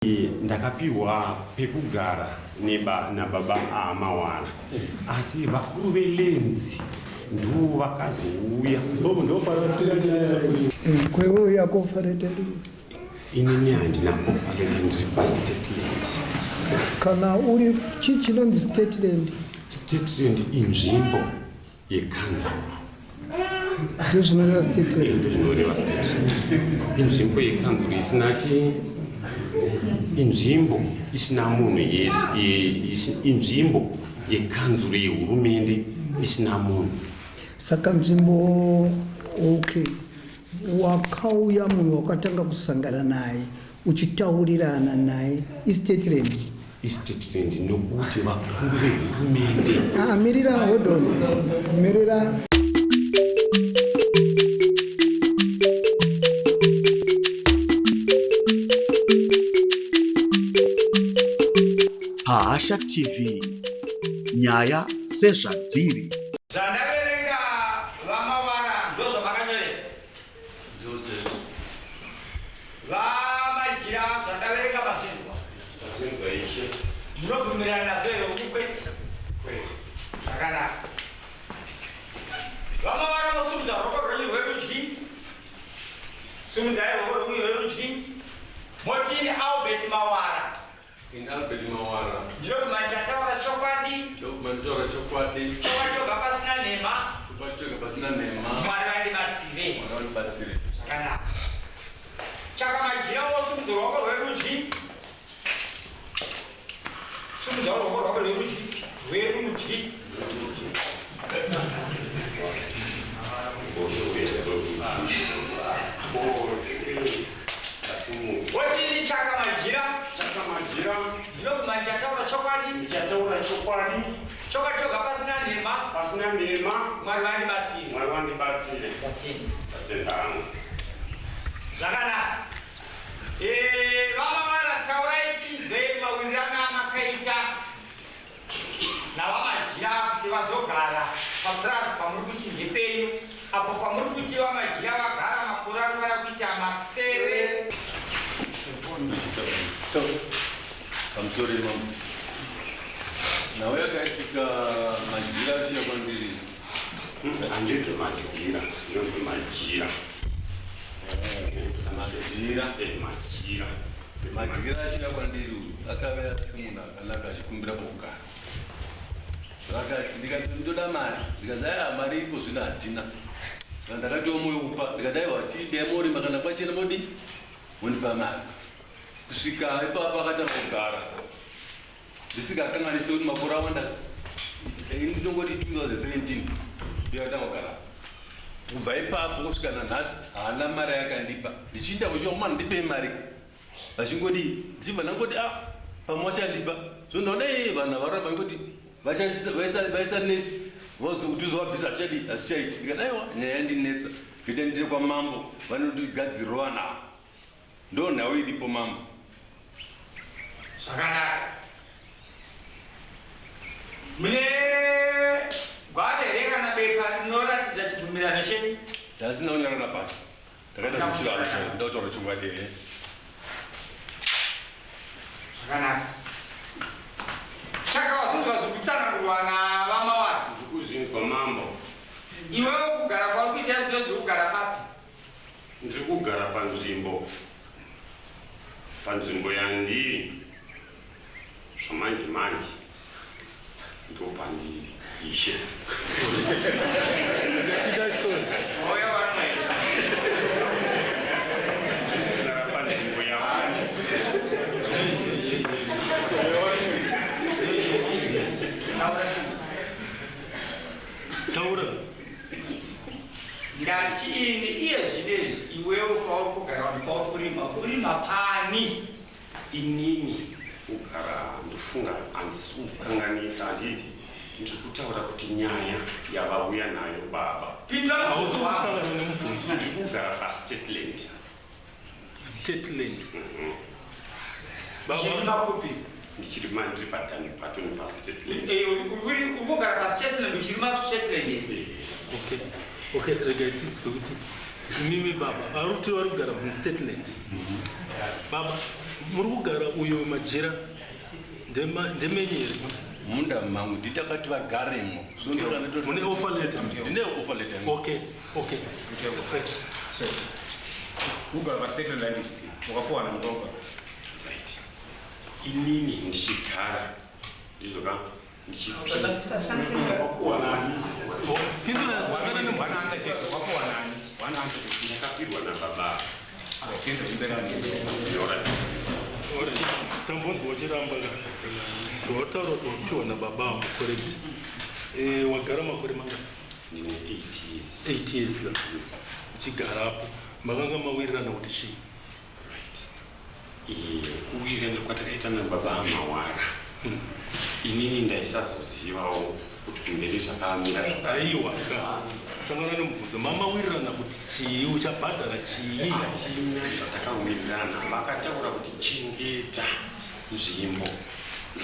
Ndakapiwa pekugara nababa amawala asi vakuru velenzi ndo vakazouya kwewe yakofareteri inini handina kofareta ndiri paState land. kana uri chichinonzi state land inzvimbo yekanzuru ndozvinoreva state land ndozvinoreva state land inzvimbo yekanzuru isina inzvimbo isina munhu inzvimbo yekanzuru yehurumende isina munhu. Saka nzvimbo okay wakauya munhu wakatanga kusangana naye uchitaurirana naye istate land nokuti vakuru vehurumende mirira hodon mirira PaState TV, nyaya sezvadziri. Zvandaverenga vamawara ndozvo makanyoresa. Vamajira zvandaverenga pazvinzwa. Pazvinzwa ishe. Ndinobvumirana nazvo here kuti kwete. Zvakanaka. Vamawara mosumudza ruoko rwenyu rwerudyi. Sumudzai ruoko rwenyu rwerudyi. Motini Albert Mawara. Albert Mawara. Ndinobvuma ndichataura chokwadi. Ndinobvuma chokwadi. Chokwadi pasina nhema. Chokwadi pasina nhema. Mwari vandibatsire. Mwari vandibatsire. Zvakanaka. Chakamajira wosumudza ruoko rwerudyi. Sumudza ruoko rwako rwerudyi. Rwerudyi. Wotini chakamajira. Ndinobvuma ndichataura chokwadi. Chokwadi pasina nhema. Mwari vandibatsire. Zvakanaka. Vamawara taurai chizve mawirirano amakaita navamajira kuti vazogara papurazi pamuri kuti ndepenyu apo pamuri kuti vamajira vagara makore anofanira kuita masere. Pamusoro imamo nawe yakaitika majira asina kwandiri handizvo majira zvinonzi majira majira asina kwandiri akave semunhu akanaka achikumbira pokugara ndikati ndoda mari ndikazaya mari iko zvino hatina saka ndakatiwo moyo kupa ndikadaiwa chidemorima kana pachena modi mundipa mari kusvika ipapo akatanga kugara ndisingakanganisi kuti makore awanda ndinongoti 2017 ndikatanga kugara kubva ipapo kusvika nanhasi haana mari yakandipa ndichiinda kuchomana ndipei mari vachingodi ndichibva ndangoti pamwe wachandipa so ndaona vanhu avaramba kuti vaisa nesi kutizovabvisa hazvichaiti ndikadaiwa nyaya yandinetsa kuita ndiri kwamambo vanondigadzirwa navo ndo nhau iripo mambo. Zvakanaka. Mune gwada here kana bepa rinoratidza chibvumirano chenyu? Ndasina kunyarara pasi. Ndakaita kuchira ndakutaura chokwadi here. Zvakanaka. Chaka wazonzwa zvekutsanangurwa navamawara? ndikuzvinzwa mambo. Iwewo kugara kwako kuita zvino zviri kugara papi? Ndiri kugara panzvimbo yandiri zvamanje manje ndo pandiri ishe. Oya wanoita. Kugara panzvimbo yavanje. Taura. Ngatini iye zvinezvi iwewo kwauri kugara kwauri kurima pani? Inini kugara ndofunga handisi kukanganisa handiti ndiri kutaura kuti nyaya yavauya nayo baba. Ndiri kugara paState land. Makupi? Ndichiri padhani pato nepaState land. Uri kugara paState land uchiri maState land? Okay, regaiti kuti mimi baba aruti warugara muState land. Baba, murugara uyo majira ndemenyere. Munda mangu nditakati vagaremo. Mune offer letter. Ndine offer letter. Okay. So, ugara PaState land mukakuwa na mgongo. Right. Inini ndishigara ndizoka ndichipinda. Mukakuwa nani? Pindura sakana ne Wana anza cheko mukakuwa nani? Wana anza ndakapirwa na baba. Sendo imbera ni yora. ore tambonzi wachiramba zvotaura kuti wapiwa nababa correct. Wagara makore manga? Ndine 8 years la uchigara hapo makanga mawirirana kuti chii? Kuwirirana kwatakaita nababa amawara. Inini ndaisazozivawo kuti kumberi zvakamira aiwa sangana nemubvunzo mamawirirana kuti chii uchabhadhara chii? Hatina zvatakawirirana, vakataura kuti chengeta nzvimbo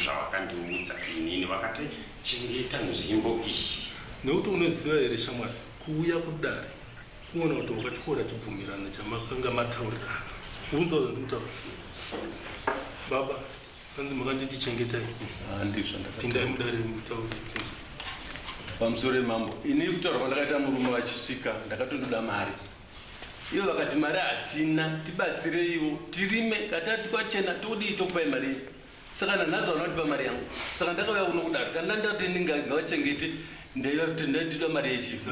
zvavakandiudza inini, vakati chengeta nzvimbo iyi. Nekuti unoziva here shamwari kuuya kudare kuona kuti wakachikora chibvumirano chamakanga mataurirana unzwa zvandikutaura baba kanzi makanditi chengetai pindai mudare mutauri pamusoro mambo ini kutaura kwandakaita murume vachisvika ndakatondoda mari ivo vakati mari hatina tibatsire ivo tirime katati kwachena todi tokupai mari iyi saka nanhazi vanatipa mari yangu saka ndakauya kuno kudaro kana ndati ndingavachengete ndaiva kuti ndaitida mari yechifu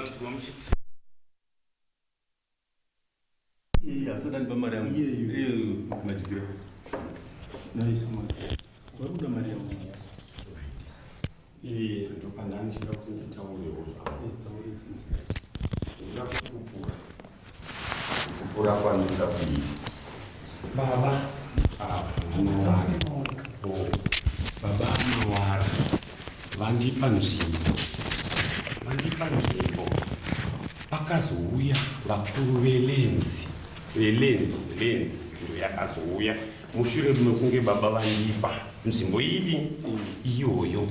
asatanipa mari yangu iyo machigira warikuda mari yangu ndopandanichida kuti nditaurewo kupura kwanoda kuita baba amawara vandipa nzvimbo pakazouya vakuru velenzi ndo yakazouya mushure mekunge baba vandipa nzvimbo ipi iyoyo.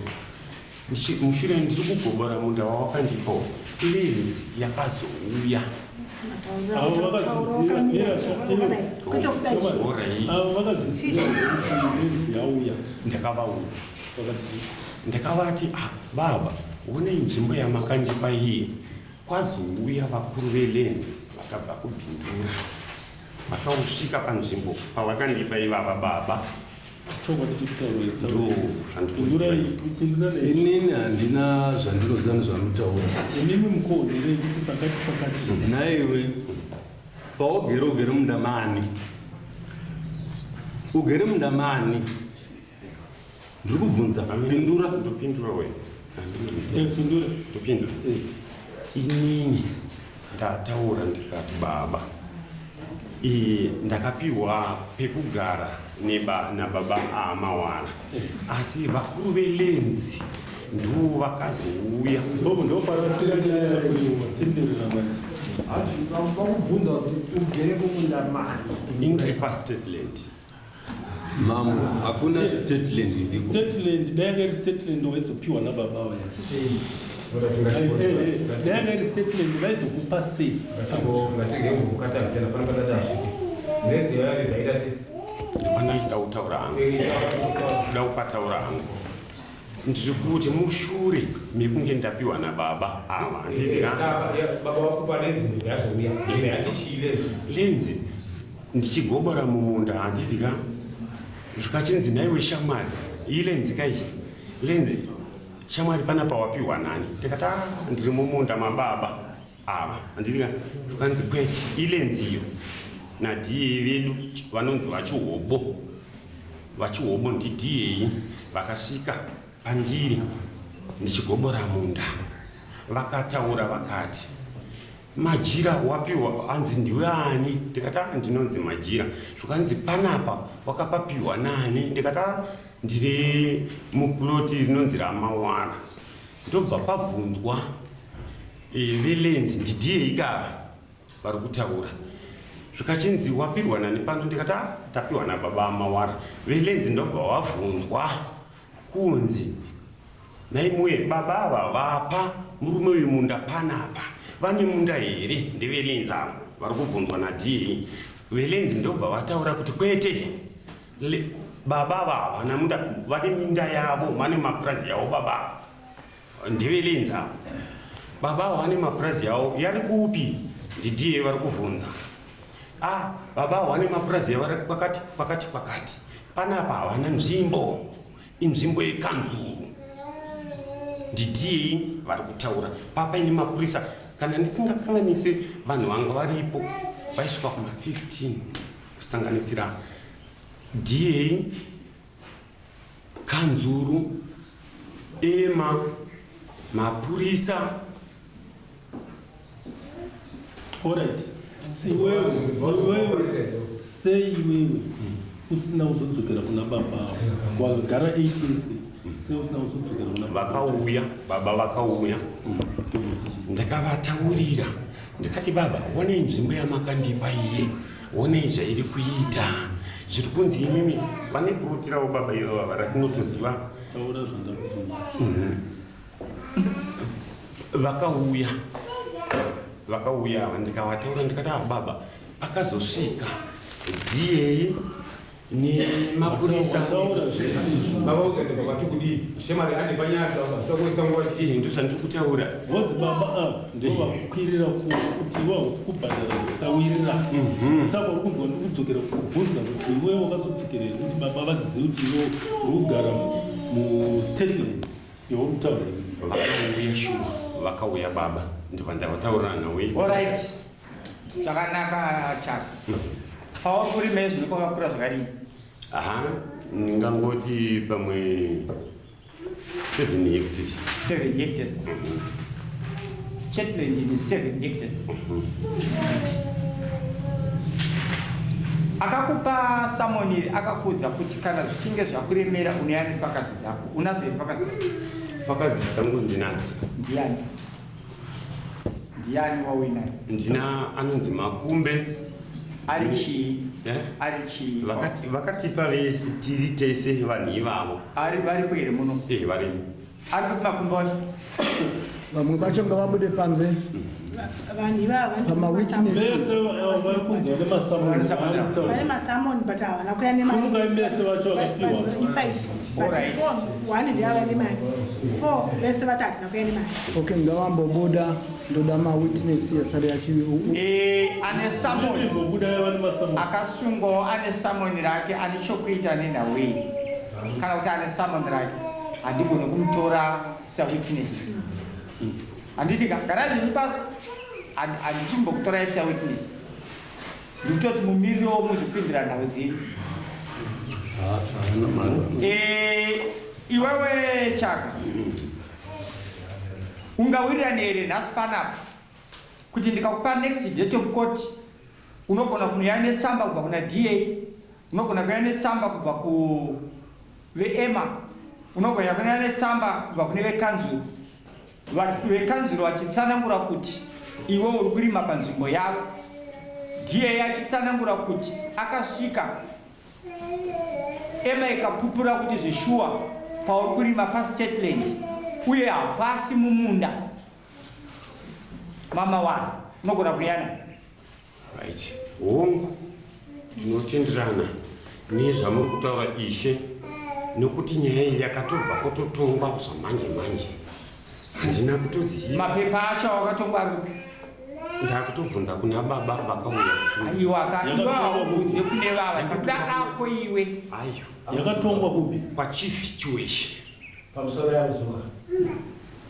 Mushure ndiri kugobora munda wavakandipawo lenzi yakazouya ndakavaudza ndakavati baba onei nzvimbo yamakandipa iyi kwazouya vakuru velenzi vakabva kubhindura vakausvika panzvimbo pavakandipa ivava baba. inini handina zvandinoziva nezvanotaura naiwe paugere mundamani ugere mundamani ndiri kubvunza pindura inini ndataura ndikati baba ndakapiwa pekugara nababa amawara asi vakuru velenzi ndo vakazouya indiri PaState land. Mambo hakuna state land dayanga iri state land waizopiwa nababa waya dayanga iri state land vaizokupa sei vanachida kutaura hangu kuda kupataura hangu ndiri kuti mushure mekunge ndapiwa nababa ava lenzi ndichigobora mumunda handitika zvikachinzi naiwe shamwari ilenzi kai lenzi shamwari pana pawapiwa nani ndikati ndiri mumunda mababa ava handitika zvikanzi kwete ilenziyo nadhiye vedu vanonzi vachihobo ndidhiyeyi vakasvika pandiri ndichigobora munda vakataura vakati majira wapiwa anzi ndiwe ani ndikati ndinonzi majira zvikanzi panapa wakapapiwa nani ndikati ndiri muploti rinonzi ramawara ndobva pabvunzwa velenzi ndidhiyeyi kava vari kutaura zvikachinzi wapirwa nani pano ndikati tapiwa nababa amawara velenzi ndobva wavhunzwa kunzi naimuye baba ava vapa murume uyu munda panapa vane munda here ndevelenzi avo vari kubvunzwa nadhiyeyi velenzi ndobva vataura kuti kwete baba vana muda vane minda yavo vane mapurazi yavo baba ndevelenzi avo baba vane mapurazi yavo yari kupi ndidiye vari kuvhunza baba vane mapurazi yavo pakati panapa havana nzvimbo inzvimbo yekanzuru ndidiye vari kutaura papa ine mapurisa kana ndisingakanganise vanhu vanga varipo vaisvika kuma-15 kusanganisira DA, kanzuru, ema, mapurisa. Alright. Wewe usina uzodzokera kuna baba wagara 18 sei usina uzodzokera kuna baba vakauya ndakavataurira ndikati baba one nzvimbo yamakandipa iye one zvairi kuita zviri kunzi imimi vane kurutirawo baba ivava ratinotoziva taura zvandakuzvunza vakauya ndikavataura ndikati baba pakazosvika DA nemapurisa ndozvandiri kutaura wozi baba ndovakukwirira kuti wausi kubhadhara takawirira saka uri kunzwa ndi kudzokera kubvunza kuti iwe wakazodzokerei kuti baba vazizive kuti iwe uri kugara mustatement yauri kutaura vakauya shuwa vakauya baba ndibva ndavataurira nawe alright zvakanaka chaka pauri kuri mezvi nekwakakura zvakadii ndingangoti pamwe 7 hectares. 7 hectares. Shetland ni 7 hectares. Akakupa samoniri akakudza kuti kana zvichinge zvakuremera unoya nefakazi dzako. Unadzo fakazi? Fakazi dzangu ndinadzo. Ndiani wawina? Ndina anonzi Makumbe. Arichi. Vakatipa tiri tese vanhu ivavo. Vari pere muno? Vari. Ari kuti Makumbe wacho? Vamwe vacho ngavabude panze. Vanhu ivava pamawitness vari kunzwa nemasamoni vane masamoni but havana kuya nemese vacho vakapiwa 4 one ndiyava nemari 4 vese vatatu nakuya nemari. Okay, ngavambobuda ndoda mawitness yasari ane samoni akasungwa ane samoni rake ane chokuita nenhawei kana kuti ane samoni rake handigoni kumutora sewitness handiti garaji iri pasi handichimbokutorai sewitness ndikutoti mumiriro muzvipindira nhau zini iwewe Chaka ungawirirani here nhasi panapa kuti ndikakupa next date of court unogona kuuya netsamba kubva kuna DA, unogona kuuya netsamba kubva kuveema, unogona kuuya netsamba kubva kune vekanzuru. Vekanzuru vachitsanangura kuti iwe uri kurima panzvimbo yavo, DA achitsanangura kuti akasvika ema ikapupura kuti zveshuwa pauri kurima PaState land uye hapasi mumunda mama wani unogona kuyana right. Hongu ndinotenderana nezvamuri kutaura ishe, nokuti nyaya iyi yakatobva kutotongwa zvamanje manje handina kutoziva. Mapepa acho akatongwa rupi? Ndakutovhunza kuna baba vakauya. Aiwa akabvunze kune vava ndoda ako iwe. Ayo yakatongwa kupi? Pachief Chiweshe. Pamusoro yamuzuva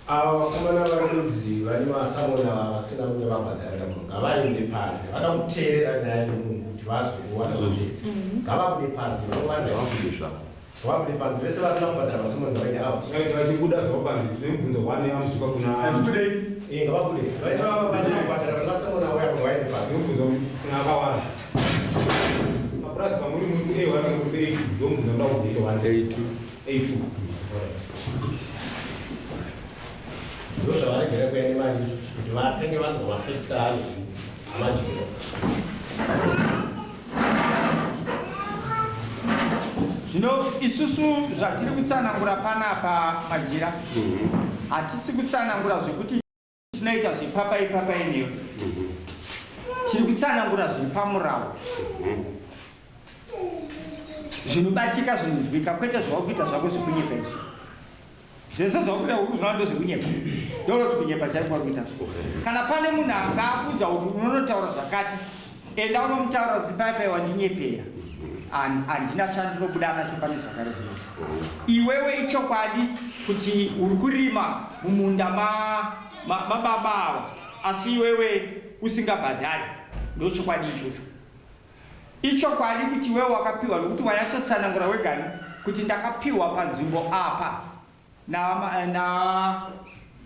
ava vakomana vari kunzi vane masamona vasina kunge vabhadharira munhu ngavaende panze, vada kuteerera nyaya yemunhu kuti vazoiwana ngavabude panze vabude panze vese vasina kubhadhara masamona ngavaende avo tingaende vachibuda zvavo panze tinemubvunzo wane amusvika kuna ngavabude vaita vasina kubhadhara masamona avo yavo vaende panze nemubvunzo kuna akawanda mapurazi pamuri muri ku A1 muri ku A2 ndomubvunzo ndoda kuzoita A2 ndozvavaregera kuenda mari kuti vatenge vanhu vafekisa avo amajiro. Zvino isusu zvatiri kutsanangura panapa majira hatisi kutsanangura zvekuti tinoita zvepapai newe, tiri kutsanangura zvinhu pamurawo zvinobatika zvinhu zvika kwete zvakuita zvako zvekunyepa izvi zvese zvakuita zvinondo zvekunyepa ndoroti kunyepa chaiko kuita kana pane munhu anga akudza kuti unonotaura zvakati enda unomutaura kuti paipai wandinyepera handina chandinobuda nacho pane zvakare zvino iwewe ichokwadi kuti uri kurima mumunda mababa ava asi iwewe usingabhadhari ndochokwadi ichocho ichokwadi kuti iwewe wakapiwa nokuti wanyatsotsanangura wegani kuti ndakapiwa panzvimbo apa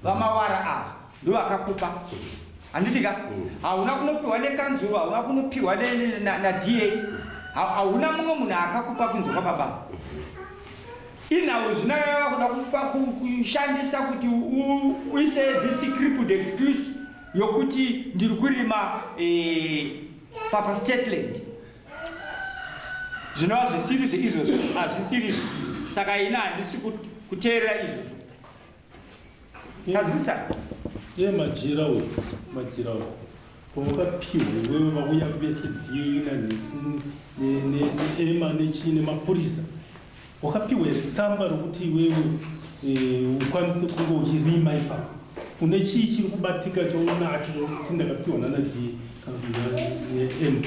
vamawara ava ndovakakupa handitika hauna kunopiwa nekanzuro hauna kunopiwa nada hauna mumwe munhu akakupa kunze kwababa inawo zvinova kuda kushandisa kuti uise this crippled excuse yokuti ndiri kurima PaState land zvinova zvisiri izvozvo hazvisiri saka ina handisi kuteerera izvozvo tadzisaka ye majirawo pawakapiwa iwewe vauya vese dna neema nechii nemapurisa wakapiwa tsamba rokuti iwewe ukwanise kunge uchirima ipapo une chii chiri kubatika chaunacho zvokuti ndakapiwa nana d kana neem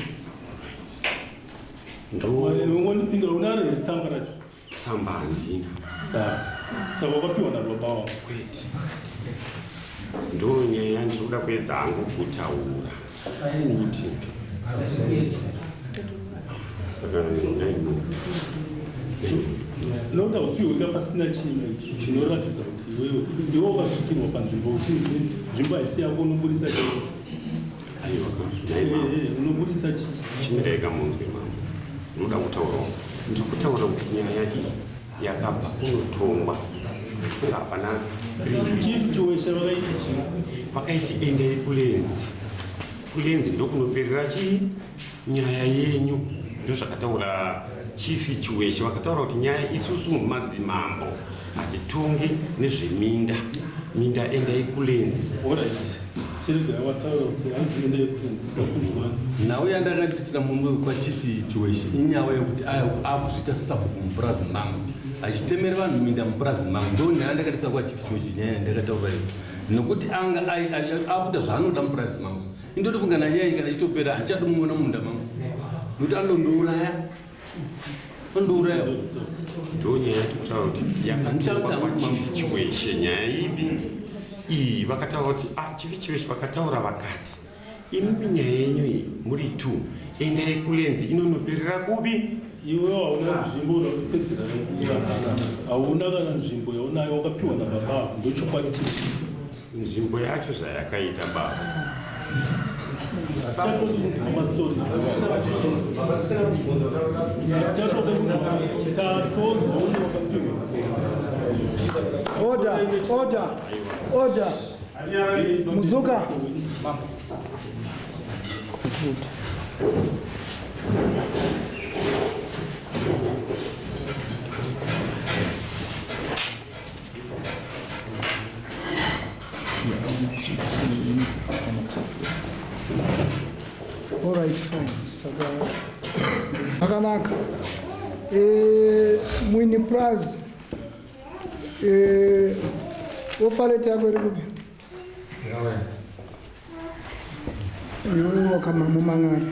ngonipindura unaro here tsamba racho tsamba handina saka wakapiwa nababa wako kwete ndo nyaya ndikuda kuedza hangu kutaura kuti saka noda upiwe pasina chimwe chinoratidza kuti iwewe ndiwe wakasvikirwa panzvimbo uchinzi nzvimbo haisi yako unoburisa unoburisa chimireka munzwe mambo unoda kutaurawo ndikutaura kuti nyaya iyi yakabva kunotongwa funga hapana Chiweshe vakaiti chii vakaiti endei kulenzi ndokunoperera chii nyaya yenyu ndozvakataura chief Chiweshe vakataura kuti nyaya isusu madzimambo hatitongi nezveminda endai kulenzi nawe yandakatisira mumwe kwachief Chiweshe inyaya yekuti akuzviita sabhuku mupurazi mangu achitemera vanhu minda mupurazi mangu ndo nyaya yandakatisira kwachief Chiweshe nyaya yandakataura iyo nokuti anga akuita zvaanoda mupurazi mangu indotofunga nanyaya iyi kana ichitopera handichadumuona munda mangu nokuti anondouraya ndo nyaya tikutaura kuti yakatongwa kwachief Chiweshe nyaya ipi iyi vakataura kuti chief Chiweshe vakataura vakati imi nyaya yenyu iyi muri 2 endai kulenzi inonoperera kupi iwe hauna nzvimbo unopedzera hauna kana nzvimbo yaunayo wakapiwa nababa ndochokwadi nzvimbo yacho zvayakaita baba Order. Muzuka. All right, fine. Saganaka. Mwini Praz. Ofarete yako iri kupi? Iwe wakama mumangari.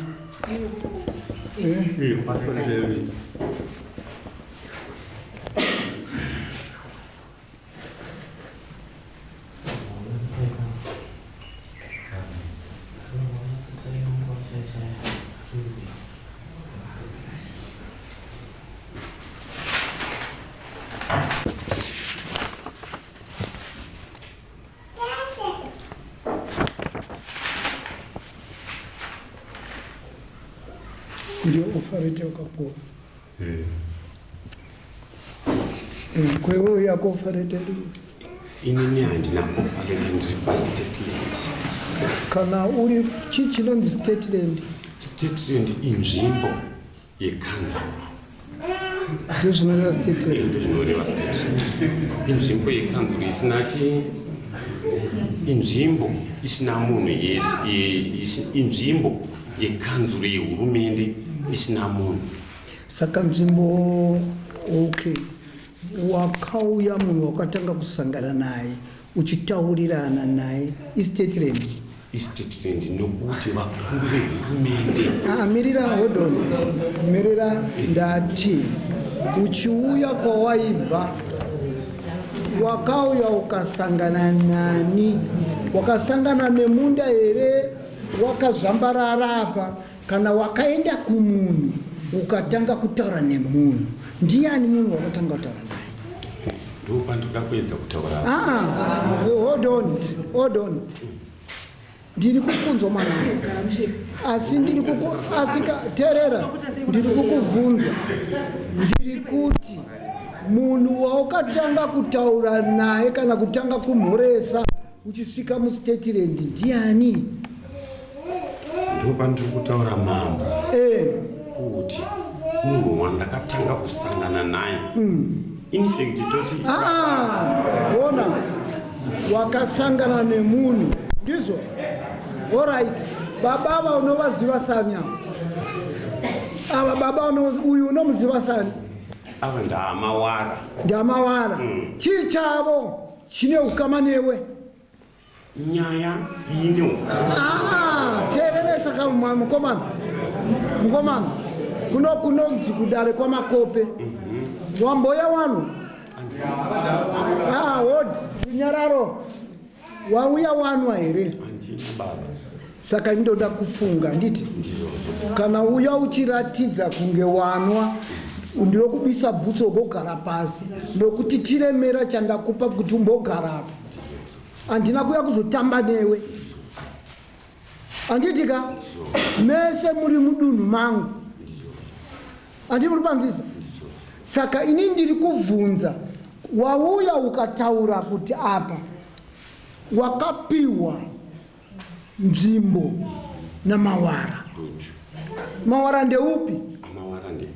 Ndio ofarete wakapoa. Kwa hiyo yako ofarete inini handina ofarete ndiri PaState land kana uri chinonzi state land inzvimbo yekanzuro ndio zvinoreva state land ndio zvinoreva state land inzvimbo yekanzuro isina inzvimbo isina munhu inzvimbo yekanzuro yehurumende isina munhu. Saka nzvimbo okay, wakauya munhu wakatanga kusangana naye uchitaurirana naye estate land nokuti vakuru vehurumende. Mirira, hold on. Mirira ndati uchiuya kwawaibva wakauya ukasangana nani? Wakasangana nemunda here wakazvambarara apa, kana wakaenda kumunhu ukatanga kutaura nemunhu? Ndiani munhu wakatanga kutaura naye? Ndo pandoda kuedza kutaura. Hold on. Ndiri kukunzwa mwana, asi terera, ndiri kukuvunza. Ndiri kuti munhu waukatanga kutaura naye kana kutanga kumhoresa uchisvika mustate land ndiani? Ndo pandiri kutaura mambo kuti munhu wandakatanga kusangana naye in fact toti bona wakasangana nemunhu ndizvo. Alright, baba unovaziva sanya ava? Baba uyu unomuziva sani? ava ndamawara. Ndamawara. Chii chavo chine ukama newe? Nyaya ine ukama. Tereresa kama mukomana kunonzi kudare kwamakope wamboya wanu wodi kunyararo wauya wanwa here? Andina baba. Saka ndoda kufunga nditi kana uya uchiratidza kunge wanwa ndinokubisa bhutsu ugogara pasi nokuti tiremera chandakupa kuti umbogara apa. Andina kuya kuzotamba newe, anditika mese muri mudunhu mangu, andi muri panzisa. Saka ini ndiri kuvunza, wauya ukataura kuti apa wakapiwa nzvimbo namawara. Mawara ndeupi? Mawara ndi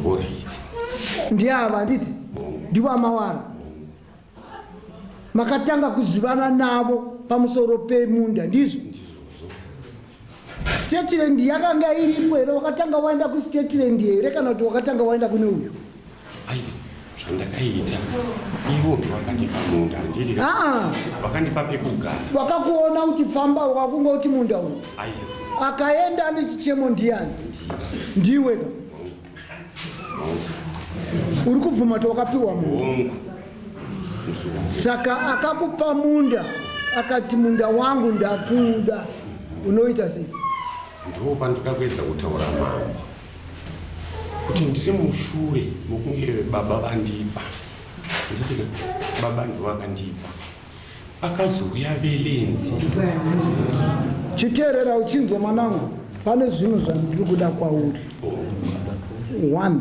Alright. Ndiava nditi ndivo amawara. Makatanga kuzivana navo pamusoro pemunda ndizvo? State land yakanga iripo here? Wakatanga waenda kustate land here kana kuti wakatanga waenda kune uyu? Aiyo, zvandakaita ivo vakandipa munda nditi vakandipa pekugara. Wakakuona uchifamba wakakunga kuti munda uyu? Aiyo. Akaenda nechichemo ndiani? Ndiwe ka? Uri kubvuma kuti wakapiwa munda? Saka akakupa munda akati munda wangu ndakuda, unoita sei? Ndo pandoda kuedza kutaura mambo kuti ndiri mushure mokunge baba vandipa. Nditi baba ndo vakandipa, pakazouya velenzi. Chiteerera uchinzwa mwanangu, pane zvinhu zvandiri kuda kwauri. One,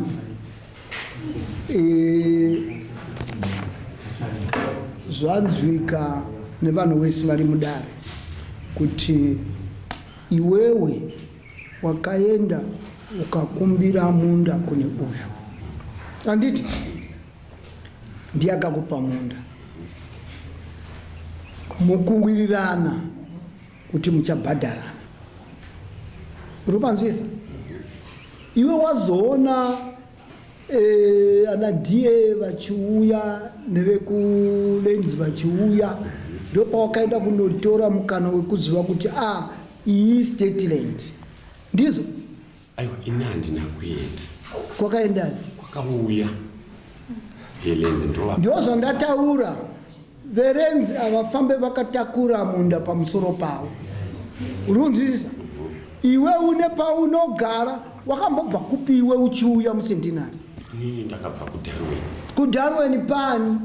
zvanzwika nevanhu vese vari mudare kuti iwewe wakaenda ukakumbira munda kune uyu, anditi ndiyakakupa munda mukuwirirana kuti muchabhadharana. Uri panzvisa? Iwe wazoona ana DA vachiuya nevekulenzi vachiuya, ndopa wakaenda kunotora mukana wekuziva kuti iyi state land ndizo? Aiwa, ina handina kuenda. Kwakaendani? Kwakauya velenzi ndiwo zvandataura. Verenzi havafambe vakatakura munda pamusoro pavo. Urunzisa? Iwe une paunogara wakambobva kupi iwe uchiuya musentinari? Ini ndakabva kuDarwen. kuDarwen pani?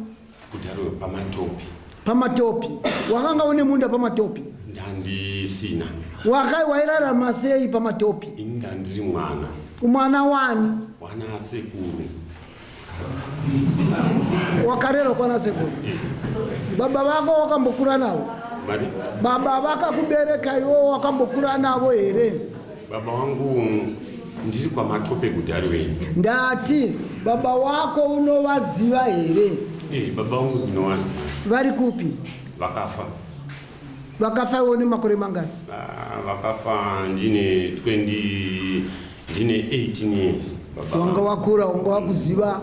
kuDarwen pamatopi. Pamatopi. Wakanga une munda pamatopi? Ndandisina. Wairarama sei pamatopi? Ini ndandiri mwana. Mwana wani? Wana sekuru. Wakarerwa kwana sekuru? Baba vako wakambokura navo? Baba vakakubereka iwe wakambokura navo here? Baba wangu ndiri kwamatope kuDarwen. Ndati baba wako unovaziva here? Baba wangu ndinovaziva. Vari kupi? Vakafa. Vakafa wone makore mangani? Vakafa ndine 18 years. Wanga wakura, wanga wakuziva.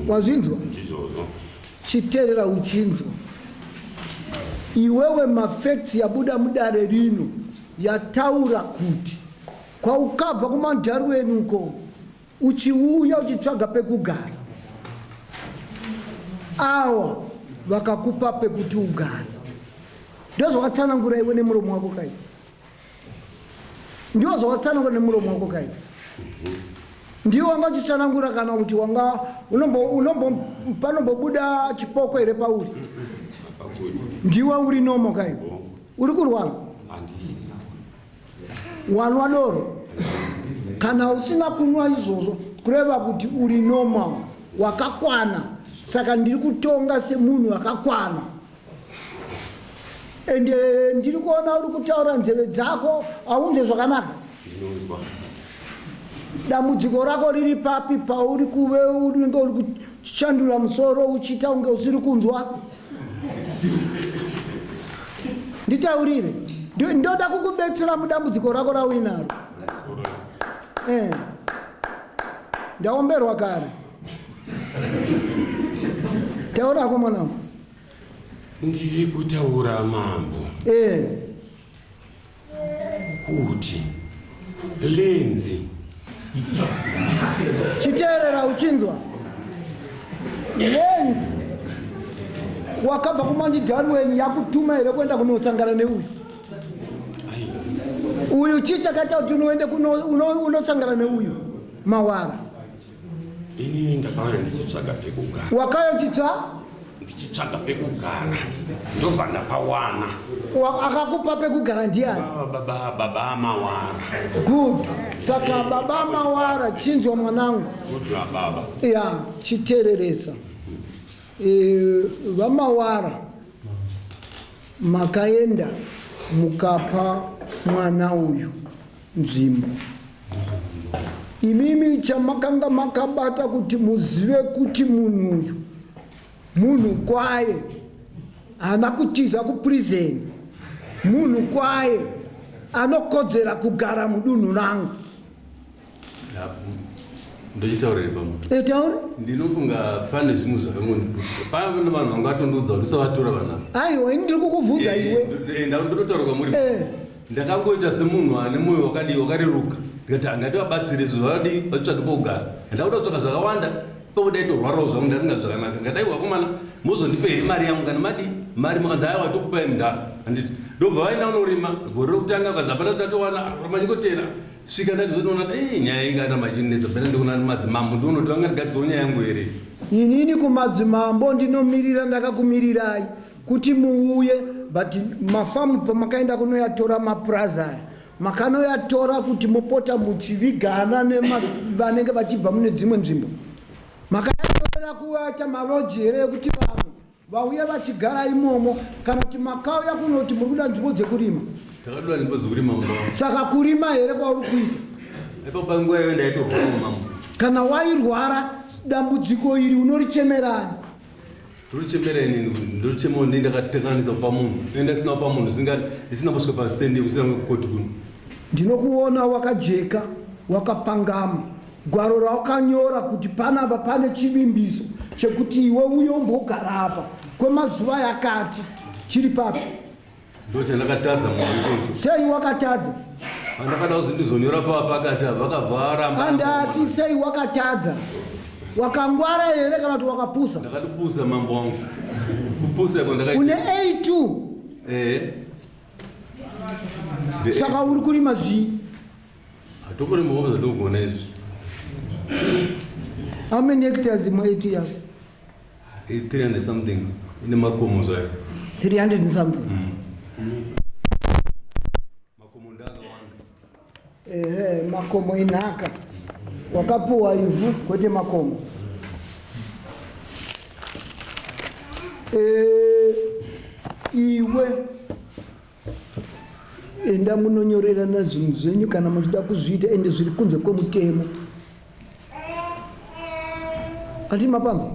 Wazvinzwa? Chiterera uchinzwa. Iwewe mafacts yabuda mudare rino yataura kuti kwa ukabva kumandharu wenu uko uchiuya uchitsvaga pekugara. Awa vakakupa pekuti ugare. Ndio zvawatsanangura iwe nemuromo wako kai. Ndio zvawatsanangura nemuromo wako kai. Ndio wanga chitsanangura kana kuti wanga panombobuda chipoko ere pauri. Ndiwe uri nomo kai. Uri kurwara? Wanwa doro. Kana usina kunwa izvozvo kureva kuti uri normal wakakwana. Saka ndiri kutonga semunhu wakakwana. Ende ndiri kuona uri kutaura nzeve dzako aunze zvakanaka. Ndinonzwa. Dambudziko rako riri papi pauri kuve unenge uri kuchandura musoro uchiita unge usiri kunzwa? Nditaurire. Ndoda kukubetsera mudambudziko rako rawinaro. Ndaomberwa kare. Taura kwa mwanangu. Ndiri kutaura mambo. Kuti lenzi. Chiterera uchinzwa. Lenzi. Wakabva kumandidharu weni yakutuma ere kwenda kunosangana neuyu. Uyu chichakata kuti unoende unosangana neuyu Mawara. Ini ndakauya ndichitsvaga pekugara. Wakauya chitsva? Ndichitsvaga pekugara. Ndobva ndapawana. Akakupa pekugara ndiani? Baba Mawara. Good. Saka baba Mawara chinzwa mwanangu. Good baba. Ya, chitereresa. Vamawara makaenda mukapa mwana uyu nzvimbo. Imimi chamakanga makabata kuti muzive kuti munhu uyu munhu kwaye hana kutiza kuprison, munhu kwaye anokodzera kugara mudunhu rangu. Ndochitaurire pamu. Tauri? Ndinofunga pane zvinhu zvakangoni. Pane vanhu vangatondudza kuti usavatora vana. Aiwa, ini ndiri kukuvhunza iwe. Ndototaura kwamuri. Ndakangoita semunhu ane mwoyo wakareruka. Ndikati angativabatsire izvo zvavadi vachitsvake pokugara. Ndakuda kutsvaka zvakawanda pokudai torwarawo zvangu ndasinga zvakanaka. Ngadai wakomana muzondipei mari yangu kana madi mari makanzi aiwa tokupai mudhara. Handiti ndobva vaenda unorima gore rokutanga ukadzapata tatowana ramachingotera. Svika ndati zotoona nyaya ingana machinetsa pena ndikuona madzimambo ndionoti vangatigadzirawo nyaya yangu here. Inini kumadzimambo ndinomirira ndakakumirirai kuti muuye, but mafamu pamakaenda kunoyatora mapuraza makanoyatora kuti mopota muchivigana nevanenge vachibva mune dzimwe nzvimbo. Makayatora kuvaita maloji here kuti vamwe vauya vachigara imomo, kana kuti makauya kunoti muri kuda nzvimbo dzekurima. Takadura nzvimbo dzekurima mba. Saka kurima here kwauri kuita? Ipo panguva iyo ndaitorwara mambo. Kana wairwara dambudziko iri unorichemerani? Ndorichemera inini ndorichemawo ndakatekanisa pamunhu. Ndasina pamunhu ndisina kusvika PaState kusina kukoti kuno. Ndinokuona wakajeka, wakapangama. Gwaro rawakanyora kuti panapa pane chivimbiso chekuti iwe uyombogara apa kwemazuva yakati chiri papi? Ndochandakatadza mwana. Sei wakatadza? Andakada kuti ndizonyora pakati vakabva varamba. Andati sei wakatadza? Wakangwara here kana kuti wakapusa? Ndakatipusa mambo wangu. Kupusa kwa ndakaita. Une A2. Saka uri kurima zvii? Hatukuri mwobo zatogona izvi. How many hectares in A2 yako? 300 something. Ine makomo zvayo. 300 and something. Makomo ndakawanda. Makomo inhaka. Wakapuwa ivhu kwete makomo. Iwe enda munonyorerana zvinhu zvenyu kana muchida kuzviita ende zviri kunze kwemutemo. Ati mapanzo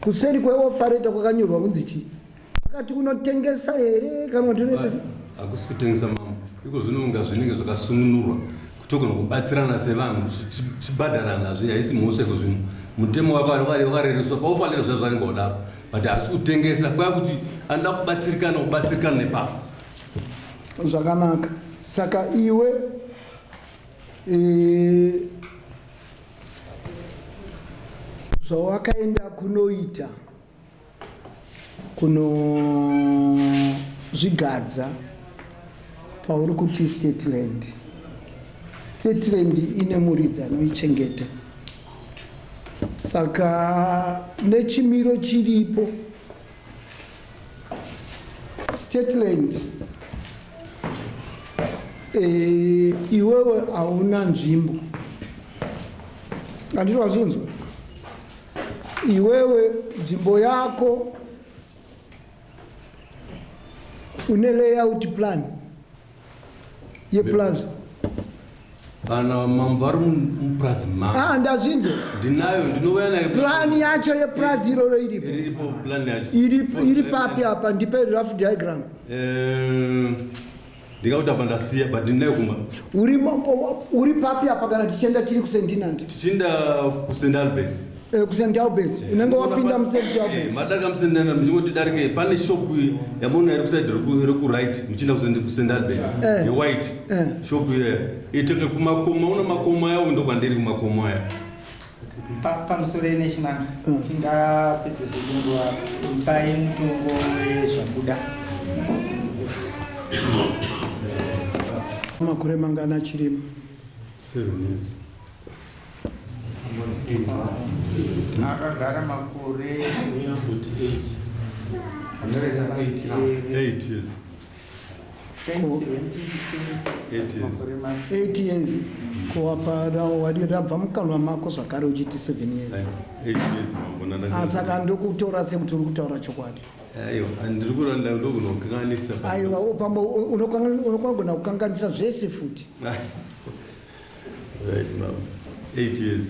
kuseri kweofareta kwakanyorwa kunzi chii? kati kunotengesa here kana kutonengesa akusi kutengesa mambo iko zvinonga zvinenge zvakasununurwa kutogona kubatsirana sevanhu chibhadharana zvinhu haisi mhoseko zvinhu mutemo wakarereswa paufanira zvazvanenge kudaro but hasi kutengesa kwaya kuti anoda kubatsirikana nepapo zvakanaka saka iwe zvawakaenda kunoita kunozvigadza pauri kuti stateland ine muridzi anoichengeta saka nechimiro chiripo stateland iwewe hauna nzvimbo andiri wazvinzwa iwewe nzvimbo yako une layout plan yeplaza kana mambo ari muplazi ma ndazvinzwa ndinayo ndinouya nayo plan yacho yeplazi iroro iripo plan yacho iri papi apa ndipe rough diagram ndingauti apa ndasiya but ndinayo kuma uri papi apa kana tichienda tiri kusentinant tichienda kuSt Albans kuSt Albans unenge wapinda muSt Albans madarika muSt Albans muchingoti darike pane shop yamuona iri kuside rekuright muchienda kuSt Albans yewhite shop itenge kumakoma una makoma yawo ndokwandiri kumakoma aya pamusoro yenational tingapedze zvinyorwa pai mutongo wezvabuda makore mangana chirimo 7 years akagara makore 8 years warabva mukanwa mako zvakare uchiti 7 years saka ndokutora sekuti uri kutaura chokwadi aiwa andiri kuranda ndogona kukanganisa aiwa unogona kukanganisa zvese futi right now 8 years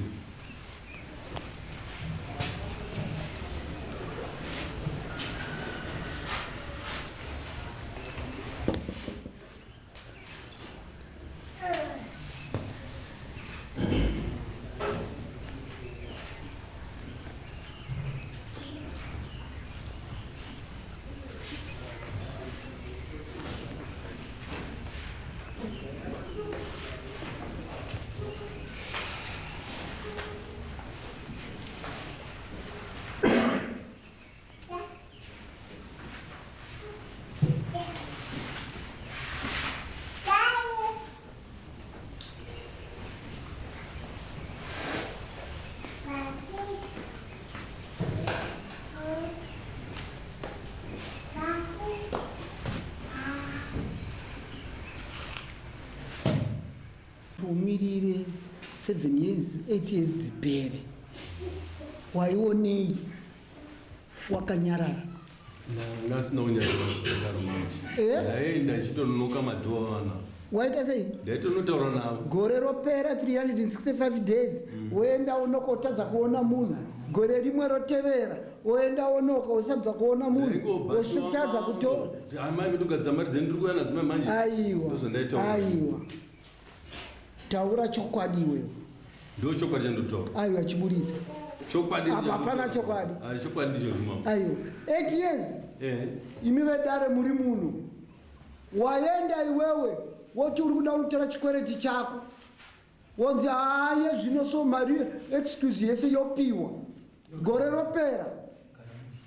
umirire 7 years 8 years dzipere waionei wakanyarara nasina unyaaenda chitononoka madhoana waita sei ndaitonotaura navo gore ropera 365 days woenda unokotadza kuona munhu gore rimwe rotevera woenda onoka usadza kuona munhu wositadza kutora amai mitogadzira mari dzeni ndiri kuuya nadzo manje aiwa taura chokwadi iwewe ndo chokwadi chandotaura aiwa chiburitsa chokwadi hapana chokwadi chokwadi ndicho zvimambo aiwa 8 years imi vedare muri munhu waenda iwewe woti uri kuda kutora chikwereti chako wonzi haye zvino so mari excuse yese yopiwa gore ropera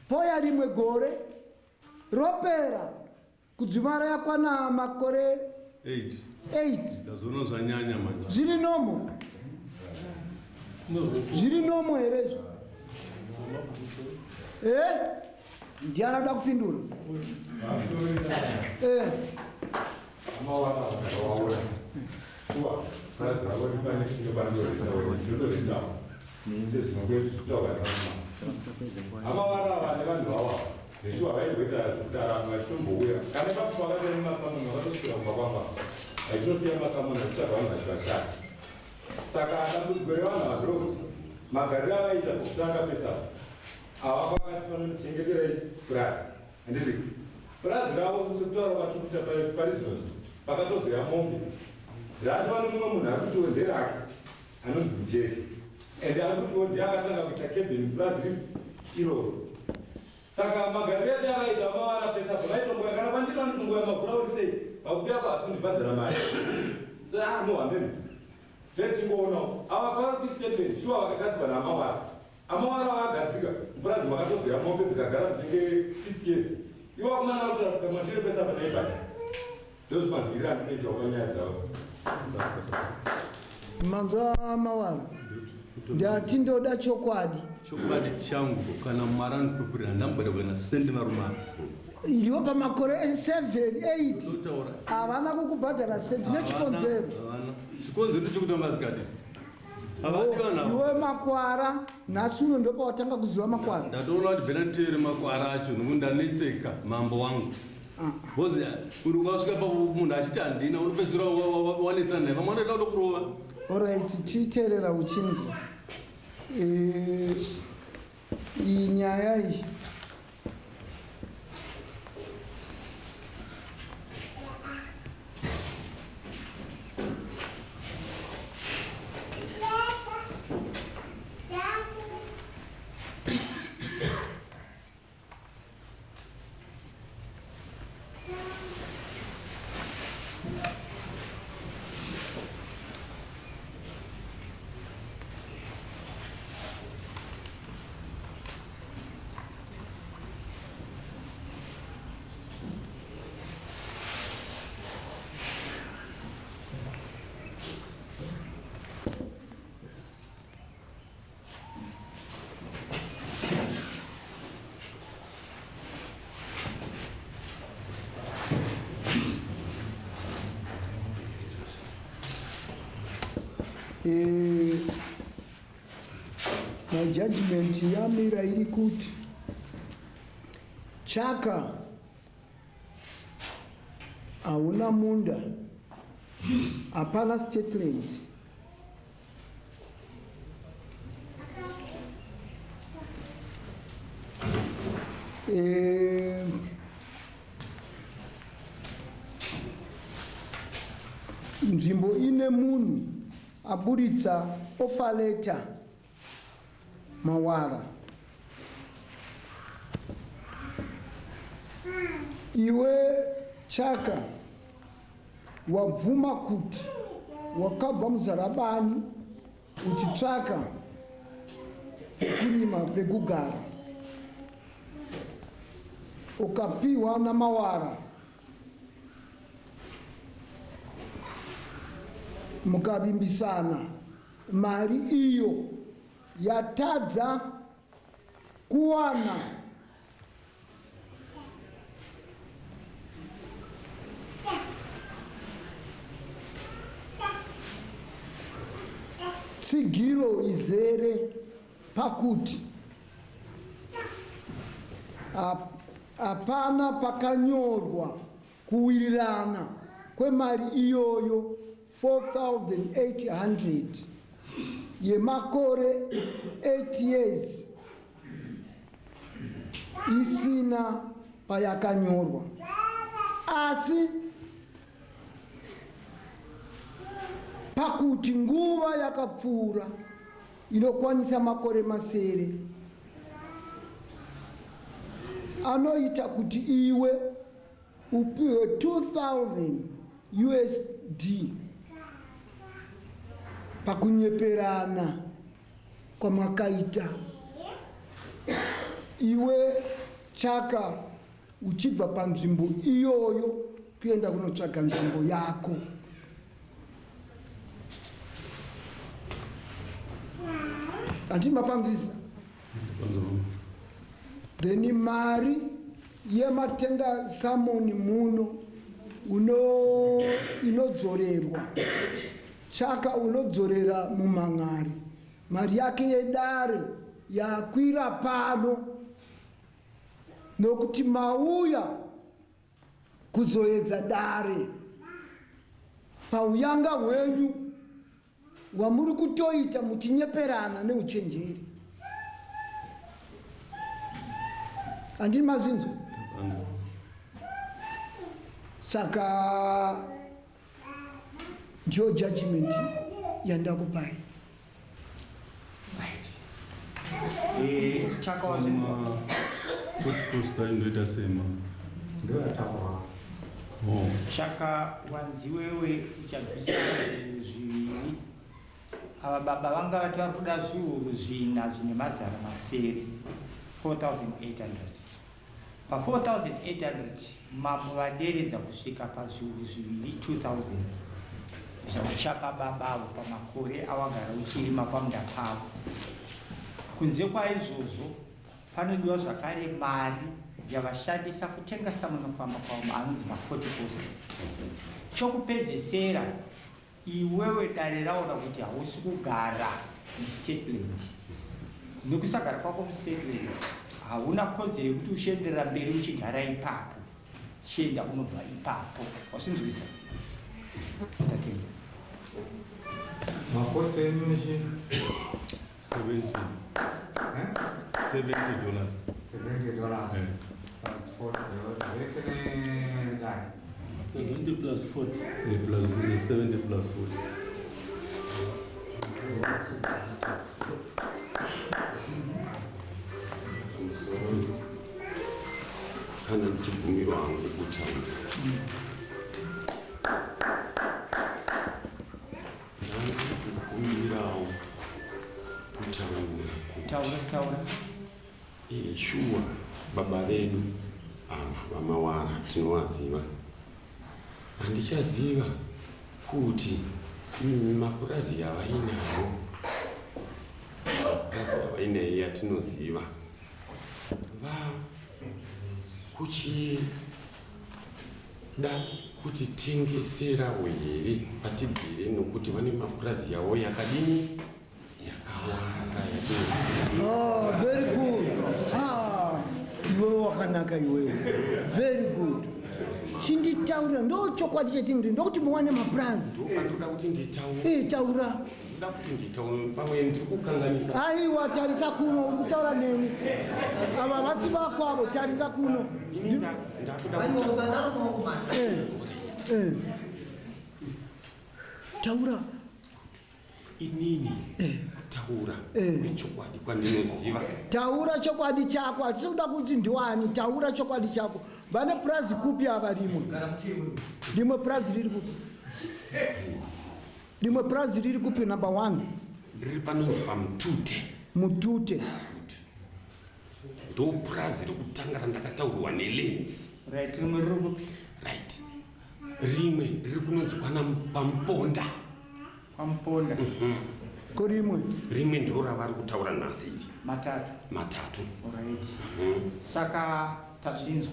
poya rimwe gore ropera kudzimara yakwana makore 8 ndazona zvanyanya manje zviri nomo herezvo ndiani anoda kupindura amavara nevanhu vava neshuwa vairweta kutarama vachitombouya kana papo vakatari masamuna vakatosvira kubva kwamba vachitosiya masamuna kutsvaga vanhu vachivashaya saka dambudziko revanhu vadoko magariro avaita kutanga pesa ava vakati fanira kuchengetera purasi handiri purazi ravo kutotaura matukuta parizvinozo pakatozoya mombe ratova nemumwe munhu ari kutiwedzera ake anonzi mujeri ende ari kutiwo ndi akatanga kuisa kebheni purazi iroro saka magariro ese avaita vamavana pesapo vaitongoya kana pandito anotongoya magurauri sei pakubuya pasi kundibhadhara mari muhambe zvechingoonawo ava PaState shuwa vakagadzirwa namawara amawara vaagadzika mvura dzimakatozoya mombe dzikagara dzinenge 6 years ivo vakumana kuti pamashure pesapa naibhadha ndozvimanzwirira andinoita panyaya dzavo manzwa mawara ndati ndoda chokwadi changu kana mari anopupurira ndambwada kuena sendi marumari iriwo pamakore 7-8 havana kukubhadhara sendi nechikonzero chikonzero chokuti vamazikadi iwe makwara nhasi uno ndopawatanga kuziva makwara ndatoona kuti bhenatere makwara acho nokuti ndanetseka mambo wangu bhozi uri ukasvika pamunhu achiti handina unopedzisira wanetsana naye vamwe vanoda kuda kurova orit tiiteerera uchinzwa iyi nyaya iyi majudgment yamira iri kuti chaka hauna munda hapana statement nzvimbo ine munhu aburitsa offer letter mawara iwe chaka wabvuma kuti wakabva muzarabani uchitsvaka kurima pekugara ukapiwa namawara mukavimbisana mari iyo yatadza kuwana tsigiro izere pakuti hapana pakanyorwa kuwirirana kwemari iyoyo 4,800 yemakore 8 years isina payakanyorwa, asi pakuti nguva yakapfuura inokwanisa makore masere anoita kuti iwe upiwe 2,000 USD pakunyeperana kwamakaita iwe chaka uchibva panzvimbo iyoyo kuenda kunotsvaka nzvimbo yako. Andimapanzisa then mari yematenga samoni muno inodzorerwa chaka unodzorera mumang'ari mari yake yedare yakwira pano nokuti mauya kuzoedza dare pauyanga hwenyu wamuri kutoita muchinyeperana neuchenjeri. Andini mazvinzo Saka ndiyo judgment yandakupai. Right. Chaka was Costa inoita sema. Ndio atakuwa. Chaka wanziwewe uchabvisa zviviri. Ava baba vanga vati vari kuda zviuru zvina zvine mazana masere 4,800. Pa 4,800 mambo vaderedza kusvika pazviuru zviviri 2,000 zvakuchapa babavo pamakore awagara uchirima pamunda pavo. Kunze kwaizvozvo panodiwa zvakare mari yavashandisa kutengesa munofamba kwavo anonzi mapotiposi. Chokupedzisira iwewe dare raona kuti hausi kugara musettlement. Nokusagara kwako musettlement hauna kodzero yekuti ushenderera mberi uchigara ipapo. Chienda unobva ipapo. Wasinzwisa? Tatenga. Makosa enyushi 70. $70. $70 plus $40. Listen, guy. 70 plus 40. Plus 70 plus 40. Kana ndichibvumirwa hangu kutaura. Ndakubvumirawo kutaura. Taura. Shuwa baba vedu vamawara tinovaziva. Handichaziva kuti mapurazi yavainayo yavainayo yatinoziva kuchida kutitengeserawo here patibvire nokuti vane mapurazi yavo yakadini yakawanda yatinoziva. Very good. Iwewe wakanaka iwewe. Very good. Chinditaura ndo chokwadi chetindi ndokuti muwane mapurazi. Ndoda kuti nditaure. Taura. Ndoda kuti nditaure pamwe ndiri kukanganisa. Aiwa tarisa kuno uri kutaura nemi. Ava vasi vako avo tarisa kuno. Ndakuda kutaura. Taura. Inini. Taura. Chokwadi kwandinoziva. Taura chokwadi chako. Hatisi kuda kuti ndiwani. Taura chokwadi chako. Vane purazi kupi ava rimwe? Rimwe purazi riri kupi? Rimwe purazi riri kupi number 1? Riri panonzi pamutute. Mutute. Ndo purazi rokutanga randakataurwa nelenzi. Right, rimwe riri kupi? Right. Rimwe riri kunonzi pana pamponda. Pamponda. Korimwe. Rimwe ndiro ravari kutaura nhasi. Matatu. Right. Saka tazvinzwa.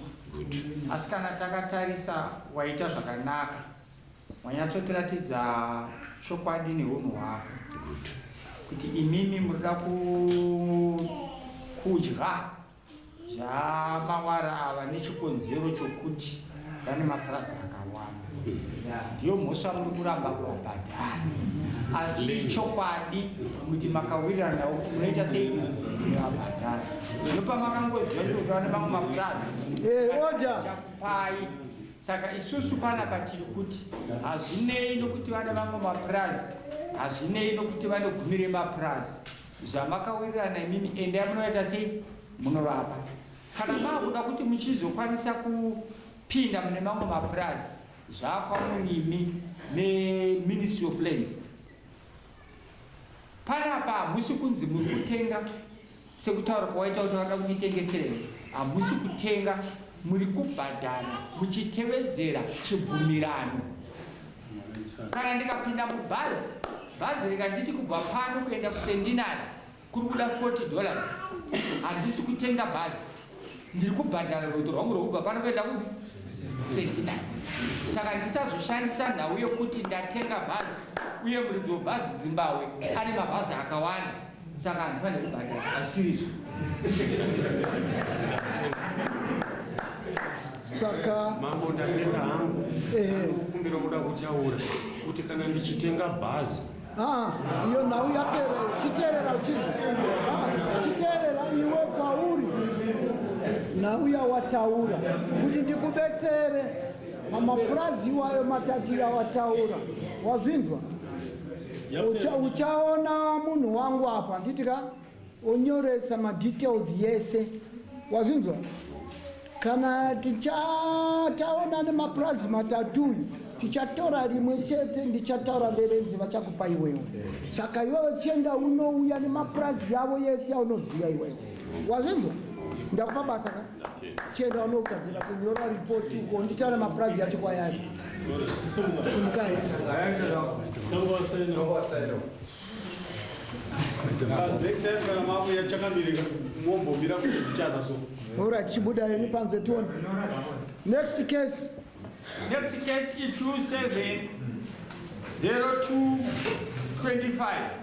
Asi kana takatarisa waita zvakanaka wanyatsotiratidza chokwadi neunhu hwako kuti imimi murida kudya zvamawara ava nechikonzero chokuti vane mapurazi akawanda. Ndiyo mhosva muri kuramba kuvabhadhara. Asi chokwadi kuti makawirirana munoita sei kuvabhadhara. Zvinopa makangoziva kuti vane mamwe mapurazi. Chakupai. Saka isusu panapa tiri kuti hazvinei nokuti vane mamwe mapurazi, hazvinei nokuti vanogumire mapurazi. Zvamakawirirana imimi endai munoita sei munovapa. Kana makuda kuti muchizokwanisa kupinda mune mamwe mapurazi zvakwamurimi neMinistry of Lands. Panapa hamusi kunzi muri kutenga sekutaura kwawaita kuti vada kutitengesere. Hamusi kutenga, muri kubhadhara muchitevedzera chibvumirano. Kana ndikapinda mubhazi, bhazi rikanditi kubva pano kuenda kuSendinari kuri kuda $40, handisi kutenga bhazi, ndiri kubhadhara rwendo rwangu rwokubva pano kuenda kuSendinari. Saka ndisazoshandisa nhau yokuti ndatenga bhazi uye muridzi webhazi Zimbabwe ane mabhazi akawanda, saka handifaniri kubhadhara. Asirizvo. Saka mambo ndatenda hangu kumbira kuda kuchaura kuti kana ndichitenga bhazi iyo nhau yapera chiterera uchinzi chiterera iwe kwauri nauya wataura kuti ndikubetsere mamapurazi iwayo matatu yawataura wazvinzwa. Uchaona munhu wangu apa nditika onyoresa madetails yese wazvinzwa. Kana tichataona nemapurazi matatu tichatora rimwe chete ndichataura berenzi vachakupa iwewe. Saka iwewe chenda unouya nemapurazi yavo yese yaunoziva iwewe wazvinzwa. Ndakupa basa ka chenda unogadzira kunyora ripoti uko nditaura mapurazi yacho kwayari. Sumukai Alright, chibuda ni panze tuone. Next case Next case is 270225.